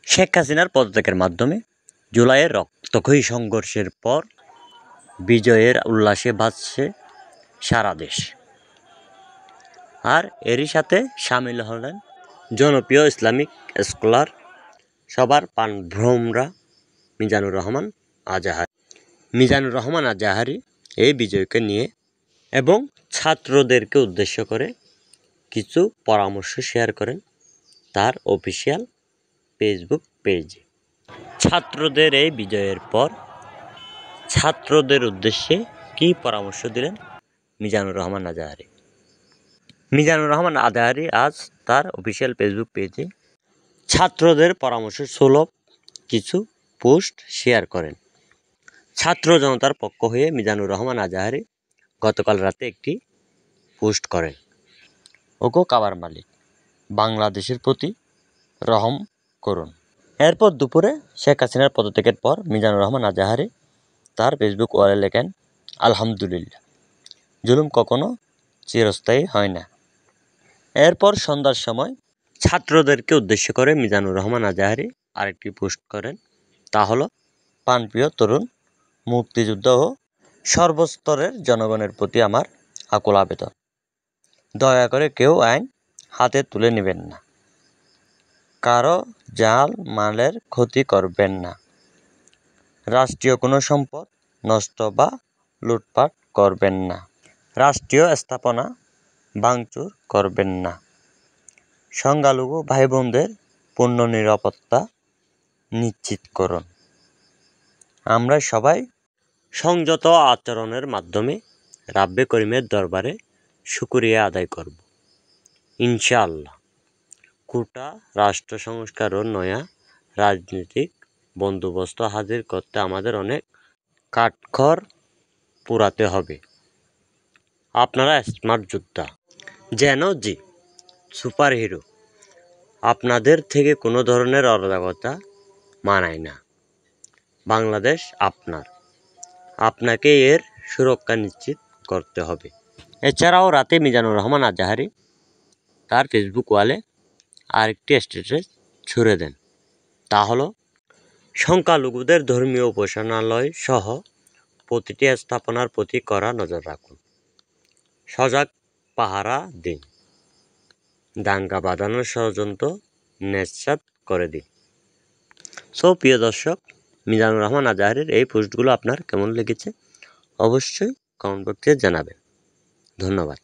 শেখ হাসিনার পদত্যাগের মাধ্যমে জুলাইয়ের রক্তক্ষয়ী সংঘর্ষের পর বিজয়ের উল্লাসে ভাসছে সারা দেশ। আর এরই সাথে সামিল হলেন জনপ্রিয় ইসলামিক স্কলার সবার প্রাণভ্রমরা মিজানুর রহমান আজাহারী। মিজানুর রহমান আজাহারী এই বিজয়কে নিয়ে এবং ছাত্রদেরকে উদ্দেশ্য করে কিছু পরামর্শ শেয়ার করেন তার অফিসিয়াল ফেসবুক পেজে। ছাত্রদের এই বিজয়ের পর ছাত্রদের উদ্দেশ্যে কী পরামর্শ দিলেন মিজানুর রহমান আজাহারী? মিজানুর রহমান আজাহারী আজ তার অফিসিয়াল ফেসবুক পেজে ছাত্রদের পরামর্শ সুলভ কিছু পোস্ট শেয়ার করেন। ছাত্র জনতার পক্ষ হয়ে মিজানুর রহমান আজাহারী গতকাল রাতে একটি পোস্ট করেন, ওগো কাবার মালিক, বাংলাদেশের প্রতি রহম করুন। এরপর দুপুরে শেখ হাসিনার পদত্যাগের পর মিজানুর রহমান আজাহারী তার ফেসবুক ওয়ালে লেখেন, আলহামদুলিল্লাহ, জুলুম কখনো চিরস্থায়ী হয় না। এরপর সন্ধ্যার সময় ছাত্রদেরকে উদ্দেশ্য করে মিজানুর রহমান আজাহারী আরেকটি পোস্ট করেন, তা হলো, প্রাণপ্রিয় তরুণ মুক্তিযোদ্ধা ও সর্বস্তরের জনগণের প্রতি আমার আকুল আবেদন, দয়া করে কেউ আইন হাতে তুলে নেবেন না, কারো জাল মালের ক্ষতি করবেন না, রাষ্ট্রীয় কোনো সম্পদ নষ্ট বা লুটপাট করবেন না, রাষ্ট্রীয় স্থাপনা ভাঙচুর করবেন না, সংখ্যালঘু ভাই বোনদের পূর্ণ নিরাপত্তা নিশ্চিত করুন। আমরা সবাই সংযত আচরণের মাধ্যমে রাব্বে করিমের দরবারে শুকরিয়া আদায় করব ইনশাআল্লাহ। কোটা রাষ্ট্র সংস্কার ও নয়া রাজনৈতিক বন্দোবস্ত হাজির করতে আমাদের অনেক কাঠখড় পোড়াতে হবে। আপনারা স্মার্ট যোদ্ধা, যেন জি সুপার হিরো। আপনাদের থেকে কোনো ধরনের অরাজকতা মানায় না। বাংলাদেশ আপনার, আপনাকে এর সুরক্ষা নিশ্চিত করতে হবে। এছাড়াও রাতে মিজানুর রহমান আজাহারী তার ফেসবুক ওয়ালে আরেকটি স্ট্যাটাস ছুড়ে দেন, তা হলো, সংখ্যালঘুদের ধর্মীয় উপাসনালয় সহ প্রতিটি স্থাপনার প্রতি কড়া নজর রাখুন, সজাগ পাহারা দিন, দাঙ্গা বাঁধানোর ষড়যন্ত্র নিঃসাৎ করে দিন। প্রিয় দর্শক, মিজানুর রহমান আজাহারীর এই পোস্টগুলো আপনার কেমন লেগেছে অবশ্যই কমেন্ট বক্সে জানাবেন। ধন্যবাদ।